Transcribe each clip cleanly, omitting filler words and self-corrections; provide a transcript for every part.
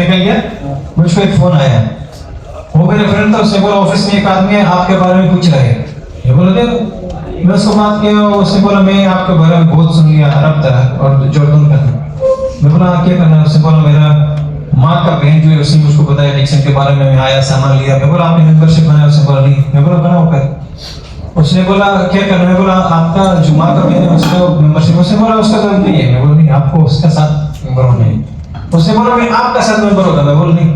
निकल गया, मुझको एक फोन आया, वो मेरे फ्रेंड था, उसने बोला ऑफिस में एक आदमी है आपके बारे में पूछ रहे हैं। ये बोला देखो, मैं उसको बात किया, उसने बोला मैं आपके बारे में बहुत सुन लिया, अरब था और जॉर्डन का था। मैं बोला क्या करना है? उसने बोला मेरा माँ का बहन जो है उसने मुझको बताया डिक्सन के बारे में, मैं आया सामान लिया। मैं बोला आपने मेंबरशिप बनाया? उसने बोला नहीं। मैं बोला बनाओ कर। उसने बोला क्या करना? मैं बोला आपका जो माँ का बहन है उसका मेंबरशिप। उसने बोला उसका तो नहीं है। मैं बोला नहीं, आपको उसका साथ मेंबर होना है। उसने बोला मैं आपका साथ मेंबर होगा। मैं बोला नहीं,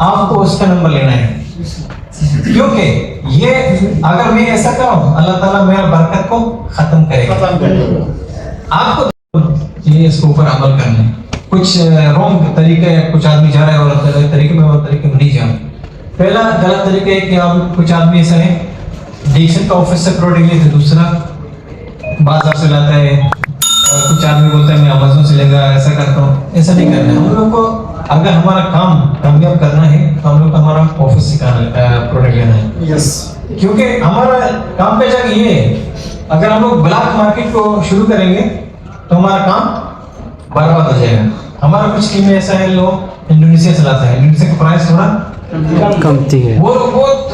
आपको उसका नंबर लेना है, क्योंकि ये अगर मैं ऐसा करूं अल्लाह ताला मेरा बरकत को खत्म करेगा। आपको ये इसके ऊपर अमल करना है। कुछ रॉन्ग तरीके है, कुछ आदमी जा रहा है और तरीके में और तरीके में नहीं जा। पहला गलत तरीका है कि हम कुछ आदमी ऐसा है डिक्सन का ऑफिस से प्रोडक्ट लेते, दूसरा बाजार से लाता है, कुछ आदमी बोलता है मैं अमेज़न से लेगा, ऐसा करता हूँ। ऐसा नहीं करना है। हम लोग को अगर हमारा काम कामयाब करना है तो हम लोग को हमारा ऑफिस से प्रोडक्ट लेना है। यस, क्योंकि हमारा काम का जगह ये है, अगर हम लोग ब्लैक मार्केट को शुरू करेंगे तो हमारा काम बर्बाद हो जाएगा। हमारा कुछ टीम ऐसा है, लोग इंडोनेशिया से लाता है, इंडोनेशिया का प्राइस थोड़ा कमती है, वो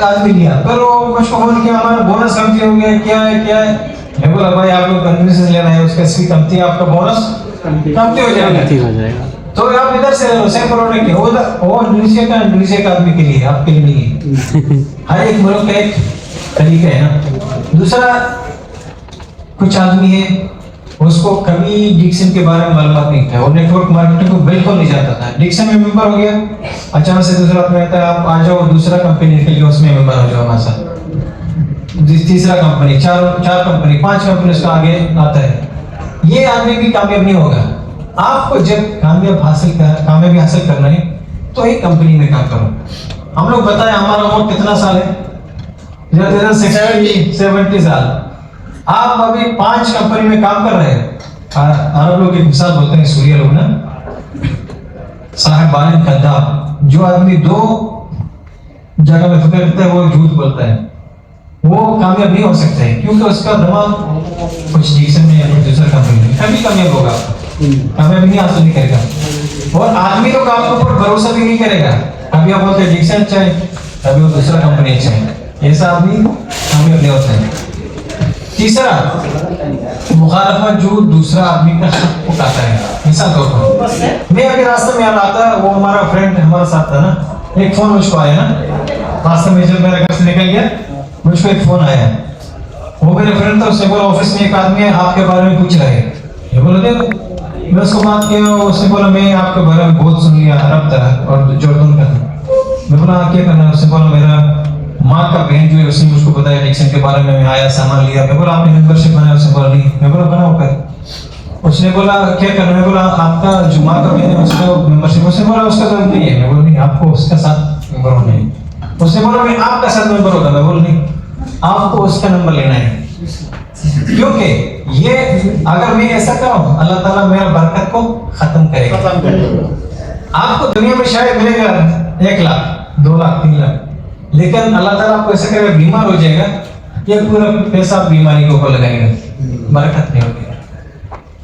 आदमी लिया, पर वो मुझको फोन किया हमारा बोनस कमती हो गया, क्या है। मैं बोला भाई आप लोग इंडोनेशिया से लेना है, उसका इसकी कमती है, आपका बोनस कमती हो जाएगा। तो आप इधर से ले लो, सेम प्रोडक्ट है, वो इंडोनेशिया का आदमी के लिए, आपके लिए नहीं है। हर एक मुल्क का एक तरीका है ना। दूसरा, कुछ आदमी है उसको कभी डिक्सन के बारे में मालूम नहीं था, और नेटवर्क मार्केटिंग को बिल्कुल नहीं जानता था। डिक्सन में मेंबर हो गया, अचानक से दूसरा आदमी कहता है आप आ जाओ दूसरा कंपनी निकल गया, उसमें मेंबर हो जाओ हमारे साथ। तीसरा कंपनी, चार कंपनी, 5 कंपनी उसका आगे आता है। ये आदमी भी कामयाब नहीं होगा। आपको जब कामयाबी हासिल करना है तो एक कंपनी में काम करो। हम लोग बताएं हमारा उम्र कितना साल है? 70 साल। आप अभी 5 कंपनी में काम कर रहे हैं। अरब लोग एक मिसाल बोलते हैं, सूर्य लोग ना, साहिब बालिन कद्दाब। जो आदमी 2 जगह में फिक्र करता है वो झूठ बोलता है, वो कामयाब नहीं हो सकता है, क्योंकि उसका दिमाग कुछ डिक्सन में या कुछ दूसरा कंपनी में कभी कामयाब होगा, कामयाबी नहीं हासिल नहीं करेगा। और आदमी लोग आपके ऊपर भरोसा भी नहीं करेगा। कभी आप बोलते हैं डिक्सन अच्छा है, कभी वो दूसरा कंपनी अच्छा है। ऐसा आदमी कामयाब नहीं होता है। तीसरा, मुखालफत जो दूसरा आदमी का हक उठाता है। मिसाल तौर पर मैं अभी रास्ते में आ रहा था, वो हमारा फ्रेंड हमारे साथ था ना, एक फोन मुझको आया ना, रास्ते में जब मेरा घर से निकल गया मुझको एक फोन आया, वो मेरे फ्रेंड था, उसने बोला ऑफिस में एक आदमी है आपके बारे में पूछ रहे हैं। ये बोला देखो, मैं उसको बात किया, उसने बोला मैं आपके बारे में बहुत सुन लिया, अरब था और जॉर्डन का था। मैं बोला क्या करना है? उसने बोला मेरा माँ का बहन जो है उसने मुझको बताया डिक्सन के बारे में, मैं आया सामान लिया। मैं बोला आपने मेंबरशिप बनाया? उसने बोला नहीं। मैं बोला बनाओ कर। उसने बोला क्या करना? मैं बोला आपका जो माँ का बहन है उसका मेंबरशिप। उसने बोला उसका तो नहीं है। मैं बोला नहीं, आपको उसका साथ मेंबर होना है। उसने बोला मैं आपका साथ मेंबर होगा। मैं बोला नहीं, आपको उसका नंबर लेना है, क्योंकि ये अगर मैं ऐसा करूं अल्लाह ताला मेरा बरकत को खत्म करेगा। आपको दुनिया में शायद मिलेगा 1 लाख 2 लाख 3 लाख, लेकिन अल्लाह ताला आपको ऐसा करेगा बीमार हो जाएगा, ये पूरा पैसा बीमारी के ऊपर लगाएगा, बरकत नहीं होगी।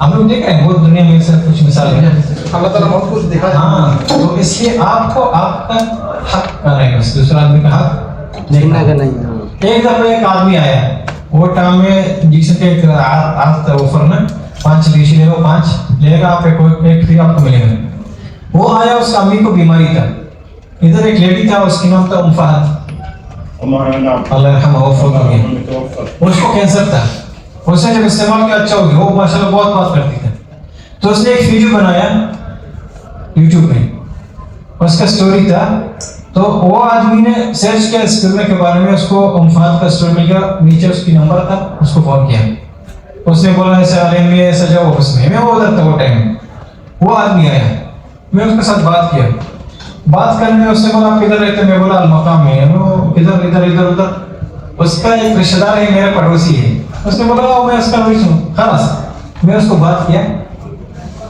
हम लोग देख रहे हैं बहुत दुनिया में ऐसा कुछ मिसाल है, अल्लाह ताला बहुत कुछ दिखा। हाँ, तो इसलिए आपको आपका हक करना है, दूसरा आदमी का हक देखना है। एक दफा एक आदमी आया, वो टाइम में जिसके एक आता ऑफर ना 5 लीशी ले लो, 5 लेगा आप एक फ्री आपको मिलेगा। वो आया, उसका अम्मी को बीमारी था। इधर एक लेडी था, उसकी नाम था फहद, अल्लाह रहम उसको कैंसर था। उसने जब इस्तेमाल किया अच्छा हो गया, वो माशाल्लाह बहुत बात करती थी। तो उसने एक वीडियो बनाया यूट्यूब में, उसका स्टोरी था। तो वो आदमी ने सर्च किया इस फिल्म के बारे में, उसको फहद का स्टोरी मिल गया, नीचे उसकी नंबर था, उसको फोन किया। उसने बोला ऐसा अरे मैं ऐसा जाओ उसमें, मैं वो उधर था वो टाइम। वो आदमी आया, मैं उसके साथ बात किया। बात करने में उसने बोला आप किधर रहते? मैं बोला मकाम में। वो किधर? इधर इधर उधर। उसका एक रिश्तेदार है, मेरा पड़ोसी है। उसने बोला मैं उसका वही हूँ। खलास मैं उसको बात किया,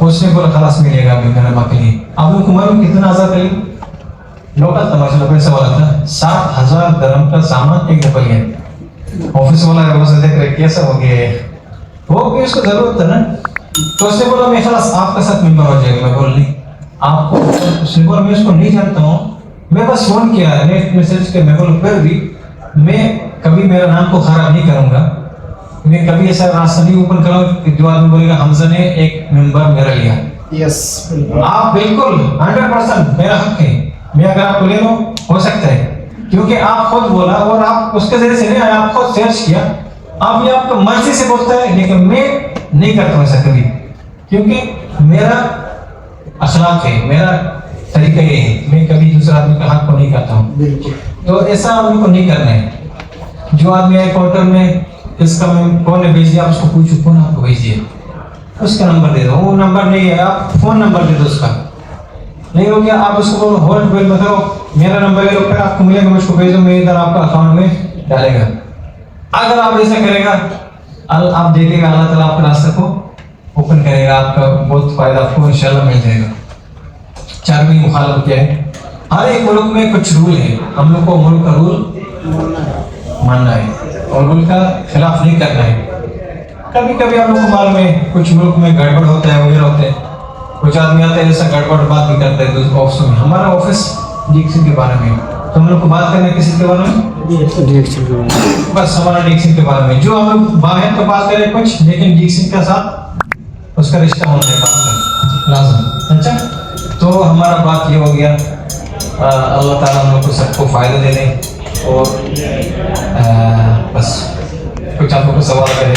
उसने बोला खलास मिलेगा अभी मेरे माँ के लिए। आप लोग को मालूम कितना आजाद करी लोकल तमाशा पैसा वाला था, 7,000 दरम का सामान एक दफा लिया। ऑफिस वाला है, वो से देख रहे कैसा हो गया, वो भी उसको जरूरत था ना। तो उसने बोला मैं खलास आपका साथ मेंबर हो जाएगा। मैं बोल नहीं, आपको सिंपल मैं उसको नहीं जानता हूँ, मैं बस फोन किया नेट मैसेज के मेरे को, फिर भी मैं कभी मेरा नाम को खराब नहीं करूंगा। मैं कभी ऐसा रास्ता नहीं ओपन करूंगा कि जो आदमी बोलेगा हमजा ने एक मेंबर मेरा लिया। यस आप बिल्कुल 100% मेरा हक है, मैं अगर आपको ले लो हो सकता है, क्योंकि आप खुद बोला और आप उसके जरिए से नहीं आया, आप खुद सर्च किया, आप ये आपको मर्जी से बोलता है, लेकिन मैं नहीं करता हूं ऐसा कभी, क्योंकि मेरा अखलाक है, मेरा तरीका ये है, मैं कभी दूसरे आदमी का हक को नहीं करता हूँ। बिल्कुल तो ऐसा आदमी को नहीं करना है। जो आदमी आए काउंटर में इसका मैं कौन ने भेज दिया, आप उसको पूछो कौन आपको भेज दिया, उसका नंबर दे दो, वो नंबर नहीं है आप फोन नंबर दे दो उसका, नहीं हो गया आप उसको बोलो होल्ड बिल बताओ मेरा नंबर ले लो, फिर आपको मिलेगा, मुझको भेजो, मैं इधर आपका अकाउंट में डालेगा। अगर आप ऐसा करेगा आप देखेगा अल्लाह ताला आपके रास्ते को ओपन करेगा, आपका बहुत फायदा आपको इंशाल्लाह मिल जाएगा। चारवीं मुखालफत क्या है, हर एक मुल्क में कुछ रूल है, हम लोग को मुल्क का रूल मानना है और रूल का खिलाफ नहीं करना है। कभी कभी आप लोग को मालूम है कुछ मुल्क में गड़बड़ होता है वगैरह होते हैं, कुछ आदमी आते हैं ऐसा गड़बड़ बात भी करते हैं दूसरे ऑफिस में। हमारा ऑफिस डीएक्सी के बारे में, तो हम लोग को बात करना है किसी के बारे में, बस हमारा डीएक्सी के बारे में। जो हम लोग बाहर तो बात करें कुछ, लेकिन डीएक्सी के साथ उसका रिश्ता होना है बात का लाजम। अच्छा, तो हमारा बात ये हो गया, अल्लाह ताला हम लोग को सबको फायदा दे दें, और बस कुछ आप लोग को सवाल करें।